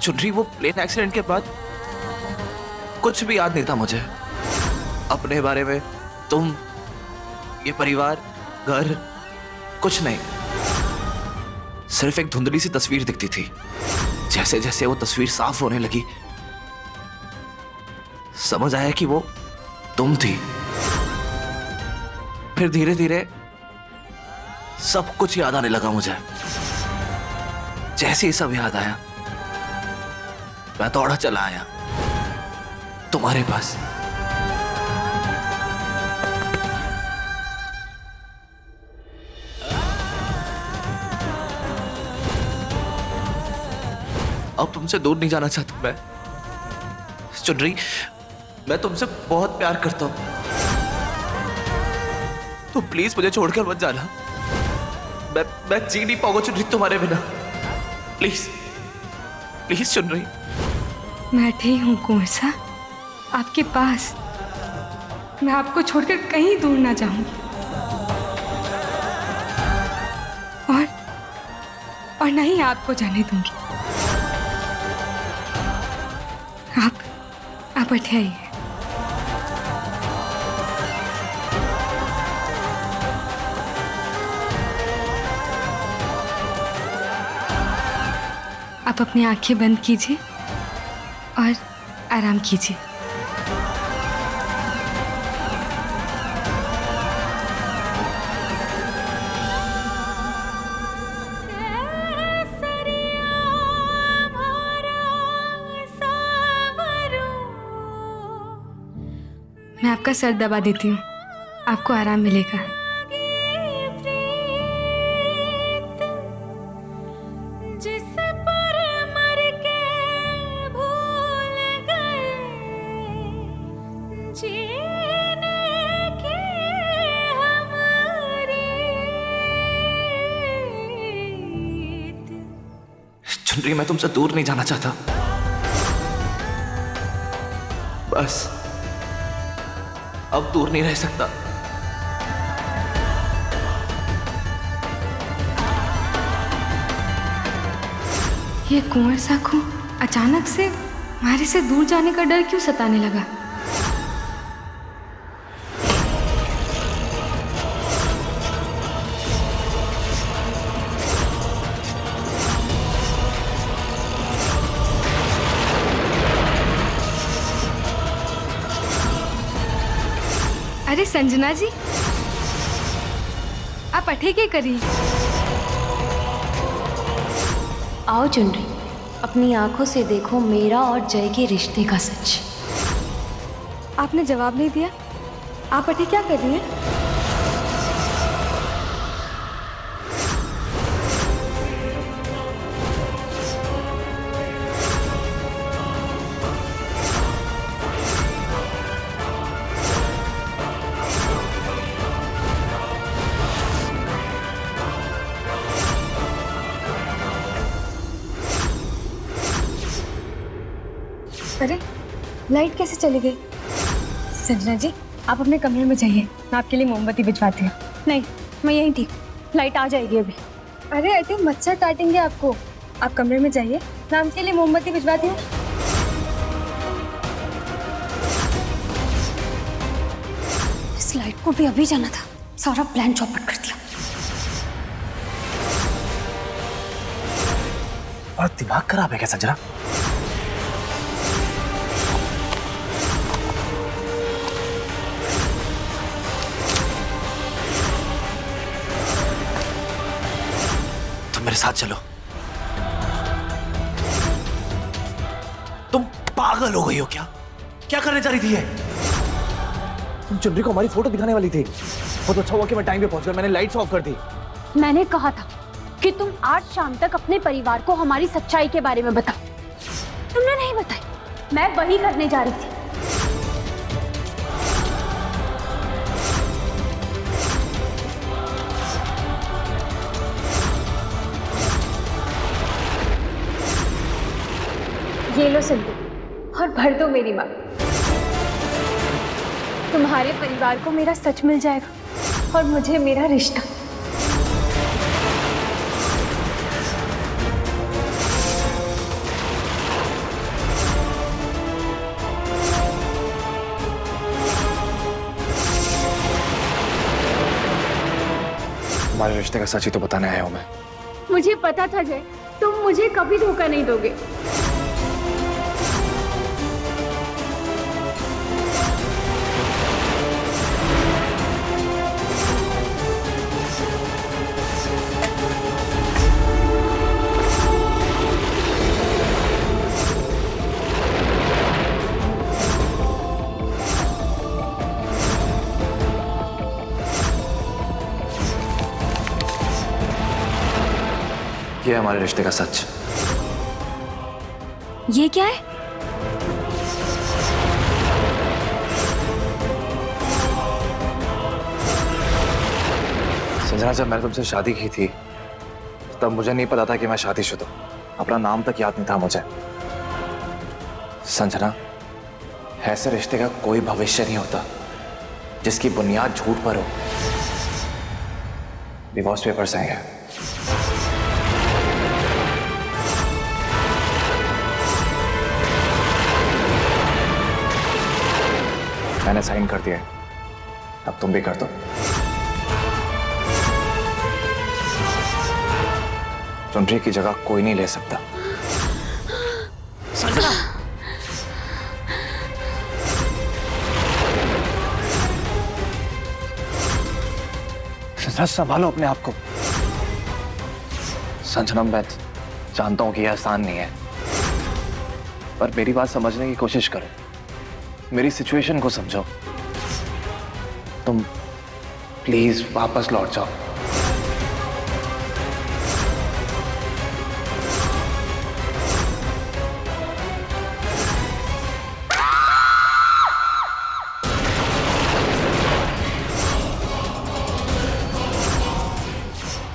चुनरी, वो plane accident के बाद कुछ भी याद नहीं था मुझे अपने बारे में, तुम, ये परिवार, घर, कुछ नहीं। सिर्फ एक धुंधली सी तस्वीर दिखती थी। जैसे जैसे वो तस्वीर साफ होने लगी, समझ आया कि वो तुम थी। फिर धीरे धीरे सब कुछ याद आने लगा मुझे। जैसे ही सब याद आया, मैं दौड़ा चला आया तुम्हारे पास। अब तुमसे दूर नहीं जाना चाहता मैं। चुनरी, मैं तुमसे बहुत प्यार करता हूं। तो प्लीज मुझे छोड़कर मत जाना। मैं जी नहीं पाऊंगा चुनरी तुम्हारे बिना। प्लीज प्लीज चुनरी। मैं ही हूं कुंवर साहब, आपके पास। मैं आपको छोड़कर कहीं दूर ना जाऊंगी। और नहीं आपको जाने दूंगी। आप बैठे आइए। आप अपनी आंखें बंद कीजिए और आराम कीजिए। मैं आपका सर दबा देती हूँ, आपको आराम मिलेगा। चुनरी, मैं तुमसे दूर नहीं जाना चाहता। बस अब दूर नहीं रह सकता। ये कुंवर साहब को अचानक से हमारे से दूर जाने का डर क्यों सताने लगा? अरे संजना जी, आप अठे क्या करी? आओ चुनरी, अपनी आंखों से देखो मेरा और जय के रिश्ते का सच। आपने जवाब नहीं दिया। आप अठे क्या कर रही हैं? अरे लाइट कैसे चली गई? संजना जी, आप अपने कमरे में जाइए, मैं आपके लिए मोमबत्ती भिजवाती हूँ। नहीं, मैं यहीं थी, लाइट आ जाएगी अभी। अरे अटे मच्छर काटेंगे आपको। आप कमरे में जाइए, मैं आपके लिए मोमबत्ती भिजवाती हूँ। इस लाइट को भी अभी जाना था, सारा प्लान चौपट कर दिया। और दिमाग खराब है क्या संजना? मेरे साथ चलो। तुम पागल हो गई हो क्या? क्या करने जा रही थी ये? तुम चुनरी को हमारी फोटो दिखाने वाली थी। बहुत अच्छा हुआ कि मैं टाइम पे पहुंच गया, मैंने लाइट्स ऑफ कर दी। मैंने कहा था कि तुम आज शाम तक अपने परिवार को हमारी सच्चाई के बारे में बताओ। तुमने नहीं बताई। मैं वही करने जा रही थी। ये लो सिंधु और भर दो मेरी माँ। तुम्हारे परिवार को मेरा सच मिल जाएगा और मुझे मेरा रिश्ता। हमारे रिश्ते का सच ही तो बताने आया हूं मैं। मुझे पता था जय, तुम मुझे कभी धोखा नहीं दोगे। ये है हमारे रिश्ते का सच। ये क्या है? संजना, जब मैंने तुमसे शादी की थी तब मुझे नहीं पता था कि मैं शादीशुदा हूं। अपना नाम तक याद नहीं था मुझे। संजना, ऐसे रिश्ते का कोई भविष्य नहीं होता जिसकी बुनियाद झूठ पर हो। डिवोर्स पेपर्स आएंगे। मैंने साइन कर दिया है, अब तुम भी कर दो। चुनरी की जगह कोई नहीं ले सकता। संजना, संजना संभालो अपने आप को। संजना, मैं जानता हूं कि यह आसान नहीं है, पर मेरी बात समझने की कोशिश करो। मेरी सिचुएशन को समझो। तुम प्लीज वापस लौट जाओ।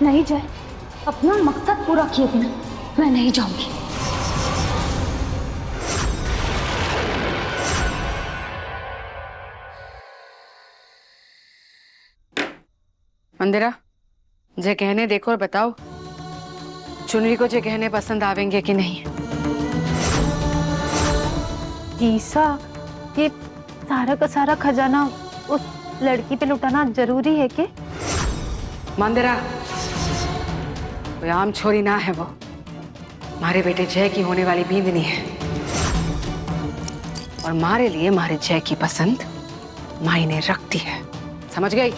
नहीं जय, अपना मकसद पूरा किए बिना मैं नहीं जाऊंगी। मंदिरा, जे गहने देखो और बताओ चुनरी को जे गहने पसंद आवेंगे कि नहीं। जीसा, ये सारा का सारा खजाना उस लड़की पे लुटाना जरूरी है कि? मंदिरा, कोई आम छोरी ना है वो। हमारे बेटे जय की होने वाली बींदनी है, और हमारे लिए हमारे जय की पसंद मायने रखती है। समझ गई?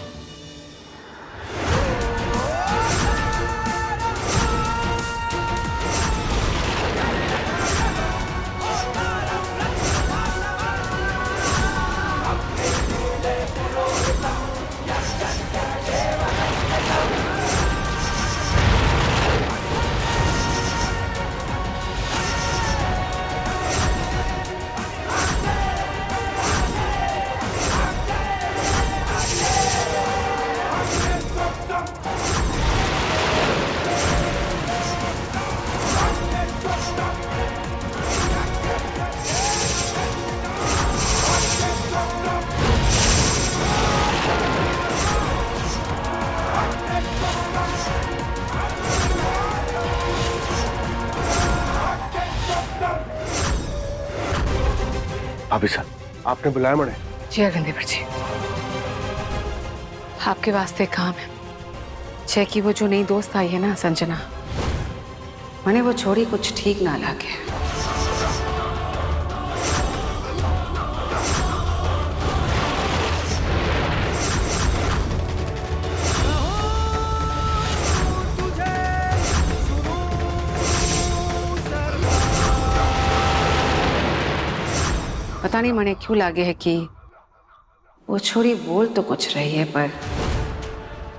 भाभी साहब, आपने बुलाया मुझे? जी अरविंदेवर जी, आपके वास्ते काम है। जय की वो जो नई दोस्त आई है ना संजना, मैंने वो छोड़ी कुछ ठीक ना लगे। पता नहीं मने क्यों लागे है कि वो छोरी बोल तो कुछ रही है पर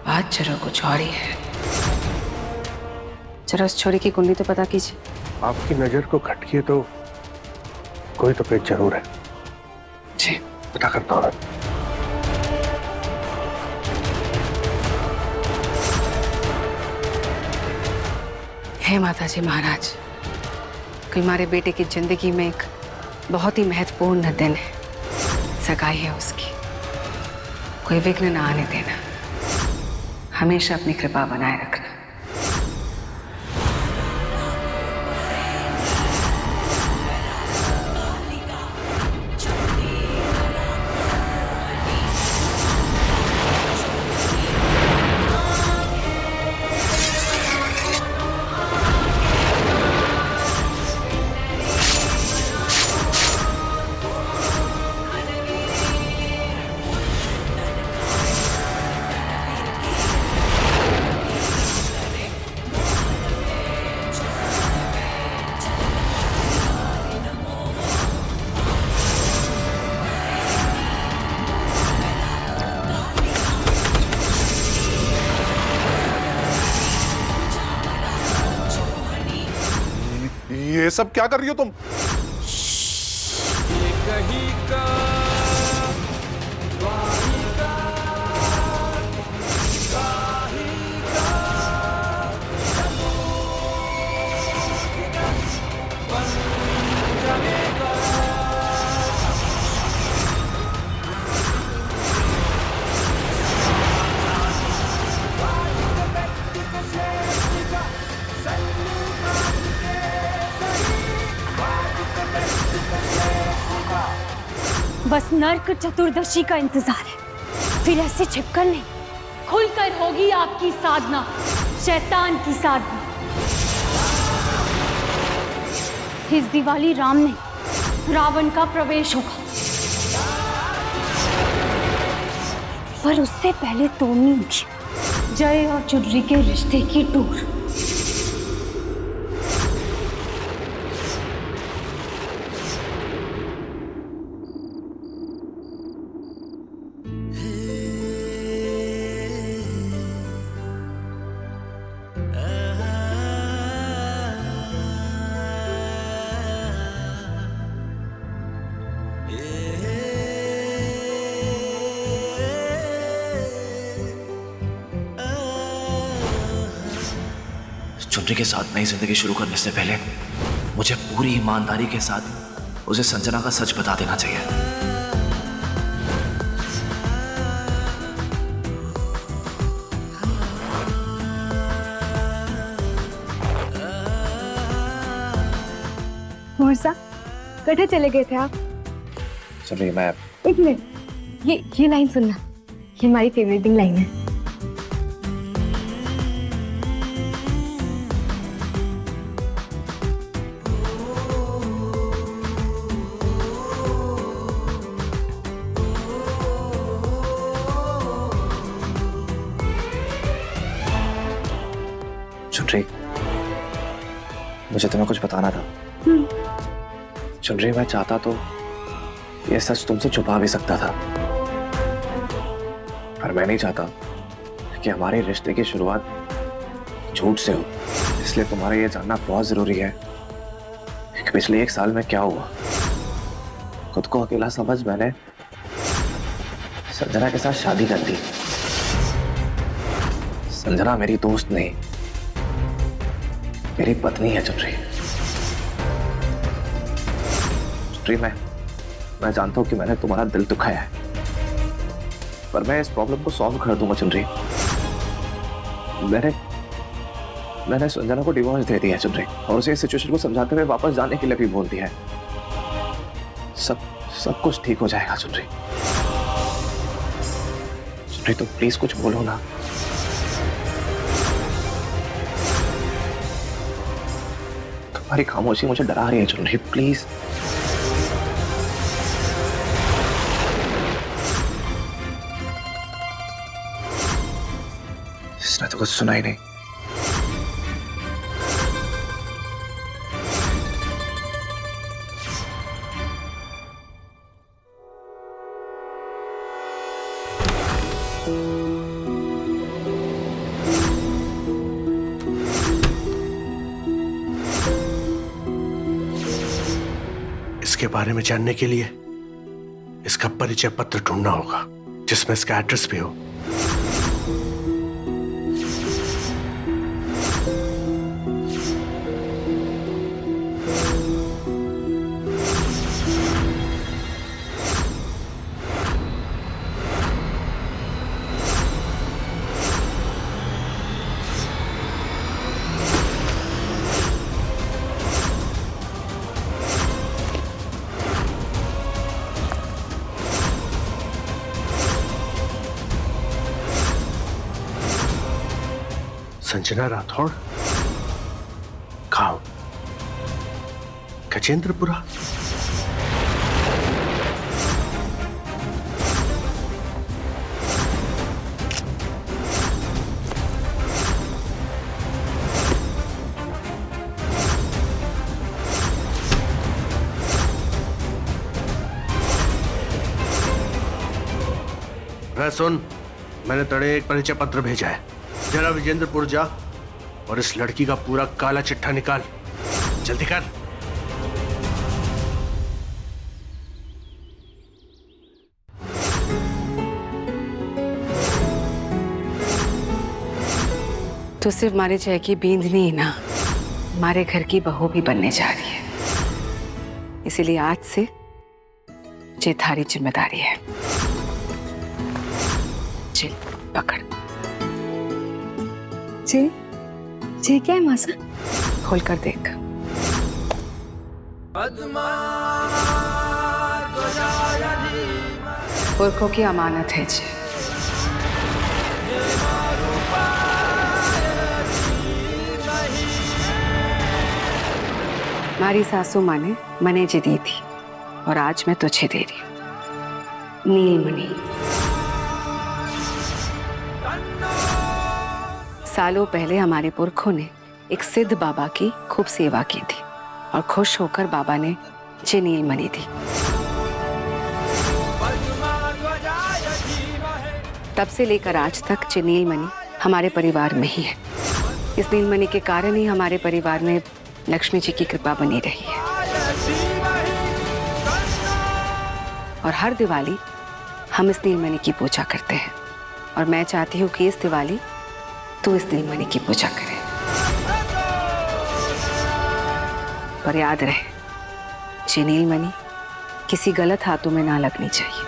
बात जरा कुछ और ही है। जरा उस छोरी की कुंडली तो पता कीजिए। आपकी नजर को खटकी तो कोई तो पेच जरूर है। जी पता करता हूँ। हे माता जी महाराज, कल हमारे बेटे की जिंदगी में एक बहुत ही महत्वपूर्ण दिन है। सगाई है उसकी, कोई विघ्न ना आने देना। हमेशा अपनी कृपा बनाए रखना। ये सब क्या कर रही हो तुम? बस नरक चतुर्दशी का इंतजार है, फिर ऐसे छिपकर नहीं, खुलकर होगी आपकी साधना, शैतान की साधना। इस दिवाली राम ने रावण का प्रवेश होगा, पर उससे पहले तोड़नी होगी जय और चुनरी के रिश्ते की डोर। चुनरी के साथ नई जिंदगी शुरू करने से पहले मुझे पूरी ईमानदारी के साथ उसे संजना का सच बता देना चाहिए। मोर्सा, कटे चले गए थे आप? चलिए मैं एक मिनट, ये लाइन सुनना, ये हमारी फेवरेट लाइन है। चुनरी, मुझे तुम्हें कुछ बताना था। चुनरी, मैं चाहता तो ये सच तुमसे छुपा भी सकता था, पर मैं नहीं चाहता कि हमारे रिश्ते की शुरुआत झूठ से हो। इसलिए तुम्हारा ये जानना बहुत जरूरी है कि पिछले 1 साल में क्या हुआ। खुद को अकेला समझ मैंने संजना के साथ शादी कर दी। संजना मेरी दोस्त नहीं, मेरी पत्नी है। चुनरी, मैं जानता हूं कि मैंने तुम्हारा दिल दुखाया है, पर मैं इस प्रॉब्लम को सॉल्व कर दूंगा। चुनरी, मैंने संजना को डिवोर्स दे दिया है चुनरी, और उसे इस सिचुएशन को समझाते हुए वापस जाने के लिए भी बोल दिया है। सब कुछ ठीक हो जाएगा। चुनरी, तो प्लीज कुछ बोलो ना। तुम्हारी खामोशी मुझे डरा रही है चुनरी, प्लीज। इसने तो कुछ सुना ही नहीं। इसके बारे में जानने के लिए इसका परिचय पत्र ढूंढना होगा, जिसमें इसका एड्रेस भी हो। संजना राठौड़, गांव गजेंद्रपुरा। सुन, मैंने तड़े एक परिचय पत्र भेजा है। जरा विजेंद्रपुर जा और इस लड़की का पूरा काला चिट्ठा निकाल। जल्दी कर। तो सिर्फ हमारे जय की बींदनी ही ना, हमारे घर की बहू भी बनने जा रही है। इसीलिए आज से ये थारी जिम्मेदारी है। चल पकड़। जी क्या है मासा? खोल कर देख। पुरखों की अमानत है जी। हमारी सासू माँ ने मने जी दी थी और आज मैं तुझे दे रही हूँ, नीलमणि। सालों पहले हमारे पुरखों ने एक सिद्ध बाबा की खूब सेवा की थी और खुश होकर बाबा ने ये नीलमणि दी। तब से लेकर आज तक ये नीलमणि हमारे परिवार में ही है। इस नीलमणि के कारण ही हमारे परिवार में लक्ष्मी जी की कृपा बनी रही है। और हर दिवाली हम इस नीलमणि की पूजा करते हैं और मैं चाहती हूँ कि इस दिवाली तू इस नीलमणि की पूजा करे। पर याद रहे, ये नीलमणि किसी गलत हाथों में ना लगनी चाहिए।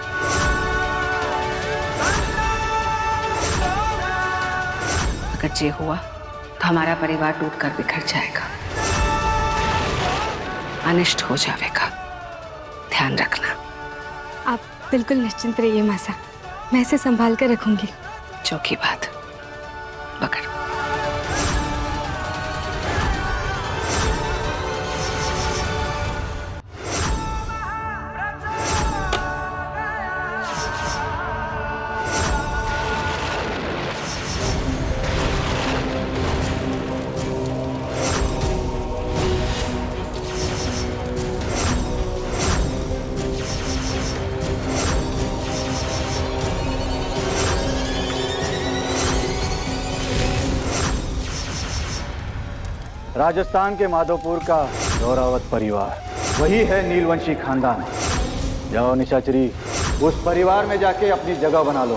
अगर ये हुआ तो हमारा परिवार टूटकर बिखर जाएगा, अनिष्ट हो जाएगा। ध्यान रखना। आप बिल्कुल निश्चिंत रहिए मासा, मैं इसे संभाल कर रखूंगी। चौकी बात। पकड़। राजस्थान के माधोपुर का गौरावत परिवार, वही है नीलवंशी खानदान। जाओ निशाचरी, उस परिवार में जाके अपनी जगह बना लो।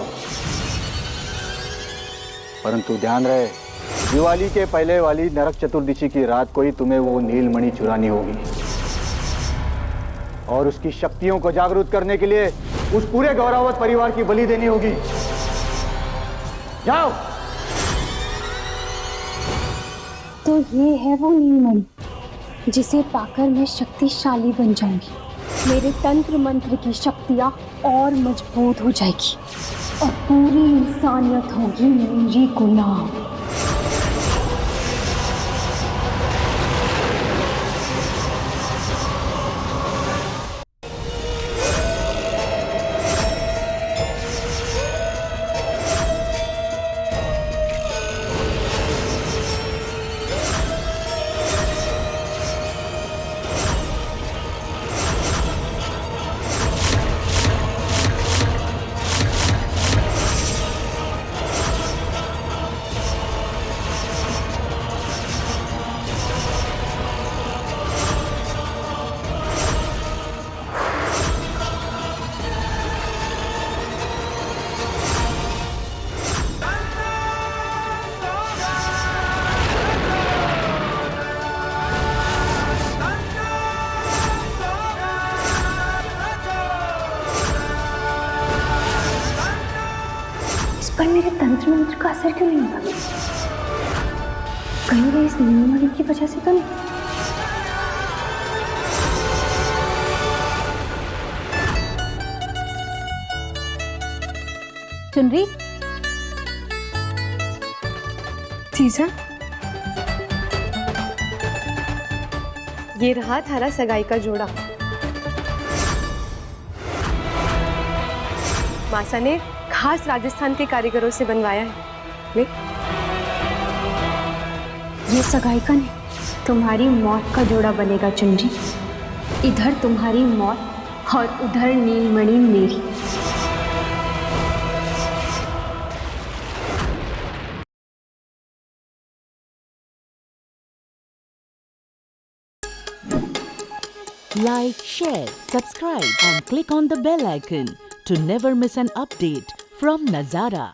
परंतु ध्यान रहे, दिवाली के पहले वाली नरक चतुर्दशी की रात को ही तुम्हें वो नीलमणि चुरानी होगी और उसकी शक्तियों को जागरूक करने के लिए उस पूरे गौरावत परिवार की बलि देनी होगी। जाओ। तो ये है वो नीलमणि जिसे पाकर मैं शक्तिशाली बन जाऊंगी। मेरे तंत्र मंत्र की शक्तियां और मजबूत हो जाएगी और पूरी इंसानियत होगी मेरी गुलाम। पर मेरे तंत्र मंत्र का असर क्यों नहीं होता? कहीं ये इस नीलमणि की वजह से तो नहीं? चुनरी, जीजा, ये रहा थारा सगाई का जोड़ा। मासा ने खास राजस्थान के कारीगरों से बनवाया है। ले। ये सगाई का नहीं, तुम्हारी मौत का जोड़ा बनेगा चुनरी। इधर तुम्हारी मौत और उधर नीलमणि मेरी। Like, share, subscribe and click on the bell icon to never miss an update from Nazara.